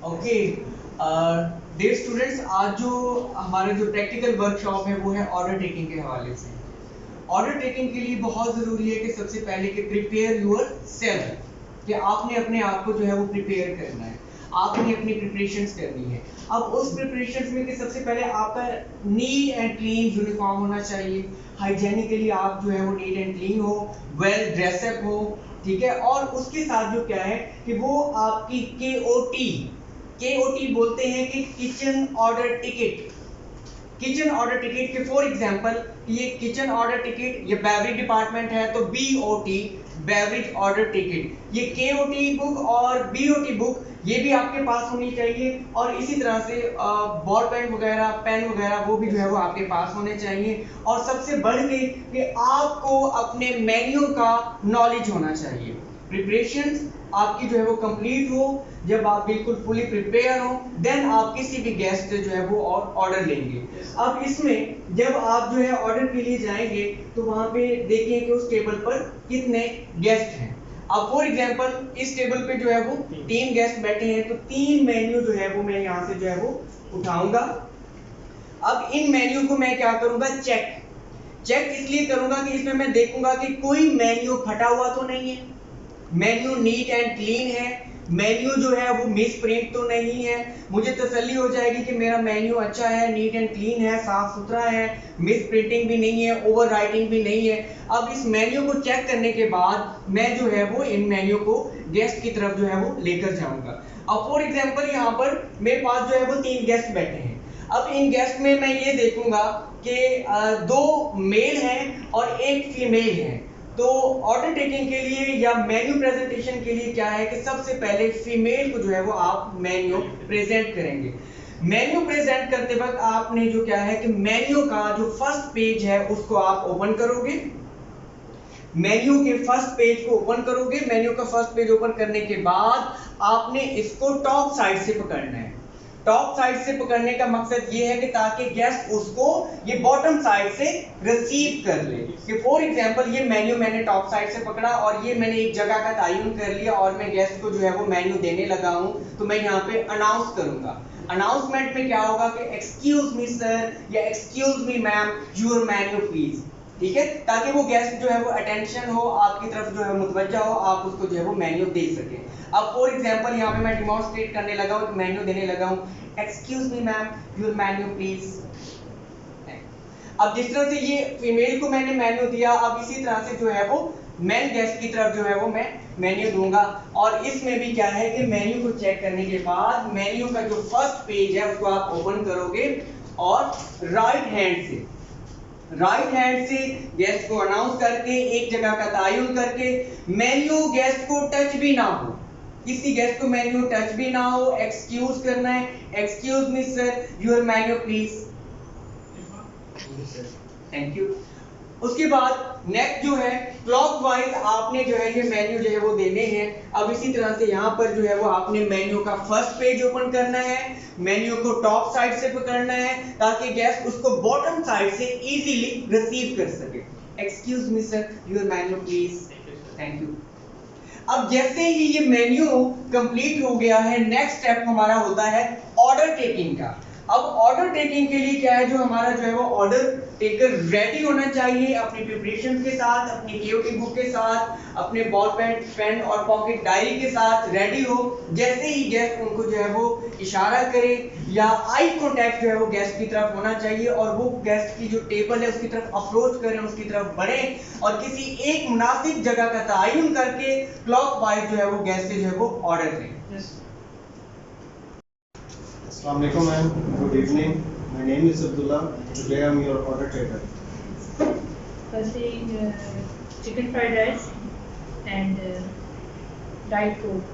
Okay dear students, आज जो हमारे जो प्रैक्टिकल वर्कशॉप है वो है ऑर्डर टेकिंग के हवाले से। ऑर्डर टेकिंग के लिए बहुत ज़रूरी है कि सबसे पहले कि प्रिपेयर योर सेल्फ, कि आपने अपने आप को जो है वो प्रिपेयर करना है, आपने अपनी प्रिपरेशंस करनी है। अब उस प्रिपरेशंस में कि सबसे पहले आपका नीट एंड क्लीन यूनिफॉर्म होना चाहिए, हाइजेनिकली आप जो है वो नीट एंड क्लीन हो, वेल ड्रेसअप हो, ठीक है। और उसके साथ जो क्या है कि वो आपकी के बोलते हैं कि kitchen order ticket. Kitchen order ticket के फॉर एग्जांपल ये किचन ऑर्डर टिकट, ये बेवरेज डिपार्टमेंट है तो बीओटी बेवरेज ऑर्डर टिकट, ये केओटी बुक और बीओटी बुक ये भी आपके पास होनी चाहिए। और इसी तरह से बॉल पेन वगैरह, पेन वगैरह वो भी जो है वो आपके पास होने चाहिए। और सबसे बढ़ के कि आपको अपने मेन्यू का नॉलेज होना चाहिए। प्रिपरेशन आपकी जो है वो कंप्लीट हो, जब आप बिल्कुल फुली प्रिपेयर हो, देन आप किसी भी गेस्ट से जो है वो ऑर्डर लेंगे। अब इसमें जब आप जो है ऑर्डर के लिए जाएंगे तो वहां पे देखिए कि उस टेबल पर कितने गेस्ट हैं। अब फॉर एग्जांपल इस टेबल पे जो है वो 3 गेस्ट बैठे हैं, तो 3 मेन्यू जो है वो मैं यहाँ से जो है वो उठाऊंगा। अब इन मेन्यू को मैं क्या करूंगा, चेक इसलिए करूंगा कि इसमें मैं देखूंगा कि कोई मेन्यू फटा हुआ तो नहीं है, मेन्यू नीट एंड क्लीन है, मेन्यू जो है वो मिस प्रिंट तो नहीं है। मुझे तसल्ली हो जाएगी कि मेरा मेन्यू अच्छा है, नीट एंड क्लीन है, साफ सुथरा है, मिस प्रिंटिंग भी नहीं है, ओवर राइटिंग भी नहीं है। अब इस मेन्यू को चेक करने के बाद मैं जो है वो इन मेन्यू को गेस्ट की तरफ जो है वो लेकर जाऊंगा। अब फॉर एग्जांपल यहाँ पर मेरे पास जो है वो 3 गेस्ट बैठे हैं। अब इन गेस्ट में मैं ये देखूंगा कि 2 मेल हैं और 1 फीमेल है। तो ऑर्डर टेकिंग के लिए या मेन्यू प्रेजेंटेशन के लिए क्या है कि सबसे पहले फीमेल को जो है वो आप मेन्यू प्रेजेंट करेंगे। मेन्यू प्रेजेंट करते वक्त आपने जो क्या है कि मेन्यू का जो फर्स्ट पेज है उसको आप ओपन करोगे। मेन्यू के फर्स्ट पेज को ओपन करोगे। मेन्यू का फर्स्ट पेज ओपन करने के बाद आपने इसको टॉप साइड से पकड़ना है। टॉप साइड से पकड़ने का मकसद ये है कि ताकि गेस्ट उसको ये बॉटम साइड से रिसीव कर ले। कि फॉर एग्जांपल ये मेन्यू मैंने टॉप साइड से पकड़ा और ये मैंने एक जगह का तयन कर लिया और मैं गेस्ट को जो है वो मेन्यू देने लगा हूं, तो मैं यहाँ पे अनाउंस करूंगा। अनाउंसमेंट में क्या होगा कि एक्सक्यूज मी सर या excuse me ma'am, your menu please, ठीक है, ताकि वो गेस्ट जो है वो अटेंशन हो, आपकी तरफ जो है मुतवज्जा हो, आप उसको जो है वो मेन्यू दे सके। अब फॉर एग्जांपल यहाँ पे मैं डिमॉन्स्ट्रेट करने लगा हूँ, मेन्यू देने लगा हूँ, excuse me ma'am, your menu please. अब जिस तरह से ये फीमेल को मैंने मेन्यू दिया, अब इसी तरह से जो है वो मेन गेस्ट की तरफ जो है वो मैं मेन्यू दूंगा। और इसमें भी क्या है कि मेन्यू को चेक करने के बाद मेन्यू का जो फर्स्ट पेज है उसको आप ओपन करोगे और राइट हैंड से गेस्ट को अनाउंस करके एक जगह का तयन करके मेन्यू गेस्ट को टच भी ना हो, किसी गेस्ट को मेन्यू टच भी ना हो, एक्सक्यूज करना है, excuse me sir, your menu please, thank you. उसके बाद नेक्स्ट जो है क्लॉकवाइज आपने जो है ये मेन्यू जो है वो देने हैं। अब इसी तरह से यहाँ पर जो है वो आपने मेन्यू का फर्स्ट पेज ओपन करना है, मेन्यू को टॉप साइड से पकड़ना है ताकि गेस्ट उसको बॉटम साइड से इजीली रिसीव कर सके। Excuse me sir, your menu please, thank you. अब जैसे ही ये मेन्यू कंप्लीट हो गया है, नेक्स्ट स्टेप हमारा होता है ऑर्डर टेकिंग का। अब ऑर्डर टेकिंग के लिए क्या है, जो हमारा जो है वो ऑर्डर टेकर रेडी होना चाहिए अपनी प्रिपरेशन के साथ, अपनी केओटी बुक के साथ, अपने बॉल पेन और पॉकेट डायरी के साथ रेडी हो। जैसे ही गेस्ट उनको जो है वो इशारा करे या आई कांटेक्ट जो है वो गेस्ट की तरफ होना चाहिए और वो गेस्ट की जो टेबल है उसकी तरफ अप्रोच करें, उसकी तरफ बढ़े और किसी एक मुनासिब जगह का तयन करके क्लॉकवाइज जो है वो गेस्ट से जो है वो ऑर्डर करें। Assalamu alaikum and good evening. My name is Abdullah. Today I am your order taker. Firstly, chicken fried rice and Diet Coke.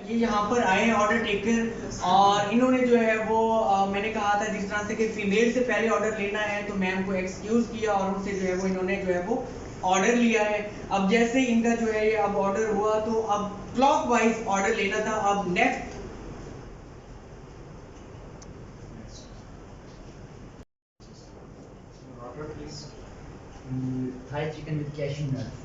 ये यहाँ पर आए हैं ऑर्डर टेकर और इन्होंने जो है वो मैंने कहा था जिस तरह से कि फीमेल से पहले ऑर्डर लेना है तो मैम को एक्सक्यूज किया और उनसे जो है वो इन्होंने जो है वो ऑर्डर लिया है। अब जैसे इनका जो है ये अब ऑर्डर हुआ तो अब क्लॉकवाइज ऑर्डर लेना था। अब next Thai chicken with cashew nuts.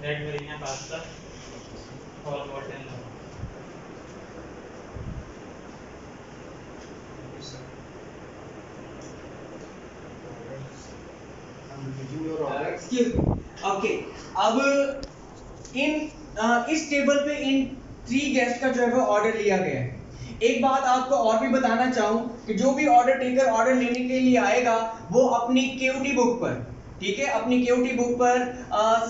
Red Marina pasta और वाटर एक्सक्यूज मी। ओके, अब इस टेबल पे इन 3 गेस्ट का जो है वो ऑर्डर लिया गया है। एक बात आपको और भी बताना चाहूं कि जो भी ऑर्डर टेकर ऑर्डर लेने के लिए आएगा वो अपनी केयूटी बुक पर, ठीक है, अपनी केयूटी बुक पर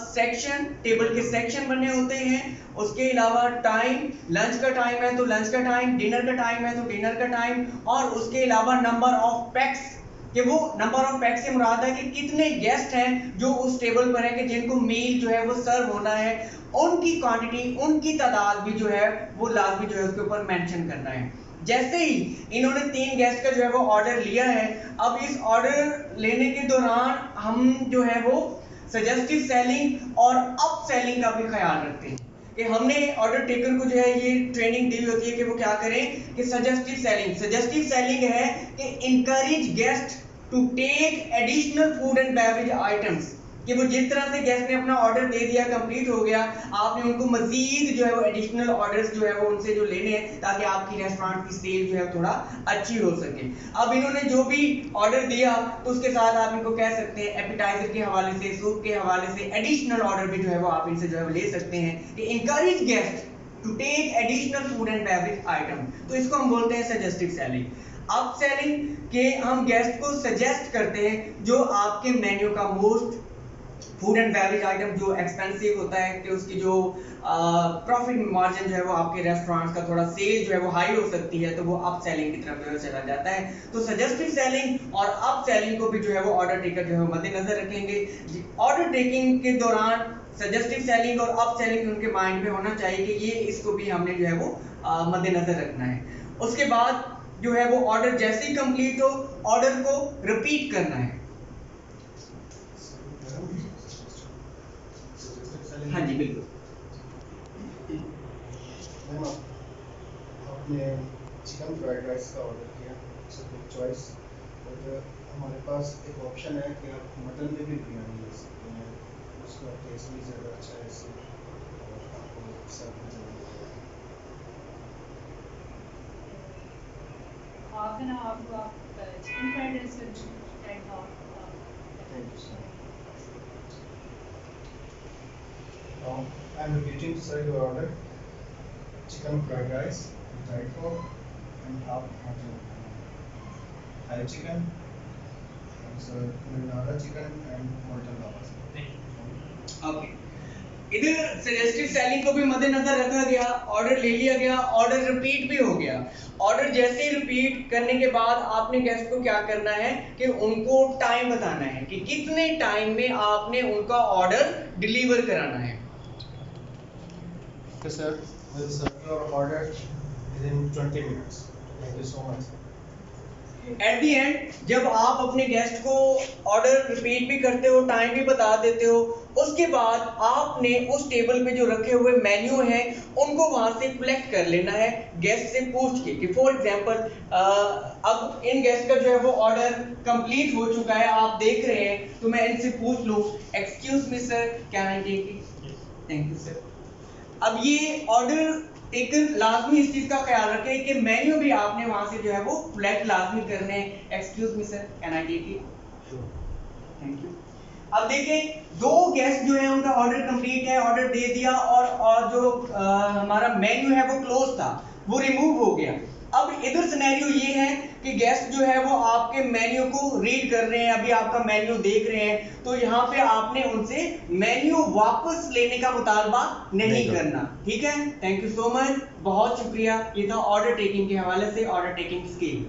सेक्शन, टेबल के सेक्शन बने होते हैं। उसके अलावा टाइम, लंच का टाइम है तो लंच का टाइम, डिनर का टाइम है तो डिनर का टाइम, और उसके अलावा नंबर ऑफ पैक्स, कि वो नंबर ऑफ पैक्स से मुराद है कि कितने गेस्ट हैं जो उस टेबल पर है कि जिनको मील जो है वो सर्व होना है, उनकी क्वांटिटी, उनकी तादाद भी जो है वो लाजमी जो है उसके ऊपर मेंशन करना है। जैसे ही इन्होंने 3 गेस्ट का जो है वो ऑर्डर लिया है, अब इस ऑर्डर लेने के दौरान हम जो है वो सजेस्टिव सेलिंग और अप सेलिंग का भी ख्याल रखते हैं कि हमने ऑर्डर टेकर को जो है ये ट्रेनिंग दी होती है कि वो क्या करें कि सजेस्टिव सेलिंग है कि encourage guest to take additional food and beverage items, कि वो जिस तरह से गेस्ट ने अपना ऑर्डर दे दिया, कंप्लीट हो गया, आपने उनको मजीद जो है वो एडिशनल ऑर्डर्स जो है वो उनसे जो लेने हैं ताकि आपकी रेस्टोरेंट की सेल जो है थोड़ा अच्छी हो सके। अब इन्होंने जो भी ऑर्डर दिया तो उसके साथ आप इनको कह सकते हैं एपिटाइजर के हवाले से, सूप के हवाले से एडिशनल ऑर्डर भी जो है वो आप इनसे जो है ले सकते हैं कि encourage guest to take additional food and beverage item, तो इसको हम बोलते हैं सजेस्टिव सेलिंग। अप सेलिंग के हम गेस्ट को सजेस्ट करते हैं जो आपके मेन्यू का most food and beverage item जो एक्सपेंसिव होता है कि उसकी जो प्रॉफिट मार्जिन जो है वो आपके रेस्टोरेंट का थोड़ा सेल जो है वो हाई हो सकती है, तो वो अप सेलिंग की तरफ जो है चला जाता है। तो सजेस्टिव सेलिंग और अप सेलिंग को भी जो है वो ऑर्डर टेकर जो है मद्देनजर रखेंगे। ऑर्डर टेकिंग के दौरान सजेस्टिव सेलिंग और अप सेलिंग उनके माइंड में होना चाहिए कि ये इसको भी हमने जो है वो मद्देनजर रखना है। उसके बाद जो है वो ऑर्डर जैसे ही कंप्लीट हो, ऑर्डर को रिपीट करना है। हाँ जी बिल्कुल। मैम आपने चिकन फ्राइड राइस का ऑर्डर किया, it's a good choice, but हमारे पास एक ऑप्शन है कि आप मटन में भी बिरयानी ले सकते हैं, उसका टेस्ट भी ज़्यादा अच्छा है इससे और आपको सर्व भी जल्दी हो जाएगा। Half an hour to आप chicken fried rice will add half. Thank you so much. Now I am repeating to serve your order: chicken fried rice, dried pork, and half mutton, Thai chicken, marinara chicken, and molten lava. Okay, इधर suggestive selling को भी मद्देनजर रखा गया, order ले लिया गया, order repeat भी हो गया। ऑर्डर जैसे ही रिपीट करने के बाद आपने गेस्ट को क्या करना है कि उनको टाइम बताना है कि कितने टाइम में आपने उनका ऑर्डर डिलीवर कराना है। Okay sir, we'll serve your order within 20 minutes. Thank you so much. At the and जब आप अपने गेस्ट को ऑर्डर रिपीट भी करते हो, टाइम भी बता देते हो, उसके बाद आपने उस टेबल पे जो रखे हुए मेन्यू हैं उनको वहां से कलेक्ट कर लेना है गेस्ट से पूछ के कि फॉर एग्जांपल अब इन गेस्ट का जो है वो ऑर्डर कंप्लीट हो चुका है, आप देख रहे हैं, तो मैं इनसे पूछ लूं excuse me sir, can I take it? Thank you sir. अब ये ऑर्डर एक लाजमी इस चीज का ख्याल रखें कि मेन्यू भी आपने वहां से जो है वो कलेक्ट लाजमी करने हैं। Excuse me sir, can I take it? Thank you. अब देखें, 2 गेस्ट जो है उनका ऑर्डर कंप्लीट है, ऑर्डर दे दिया और जो हमारा मेन्यू है वो क्लोज था, वो रिमूव हो गया। अब इधर सिनेरियो ये है कि गेस्ट जो है वो आपके मेन्यू को रीड कर रहे हैं, अभी आपका मेन्यू देख रहे हैं, तो यहाँ पे आपने उनसे मेन्यू वापस लेने का मुतालबा नहीं करना, ठीक है? थैंक यू सो मच, बहुत शुक्रिया। ये था ऑर्डर टेकिंग के हवाले से ऑर्डर टेकिंग स्किल।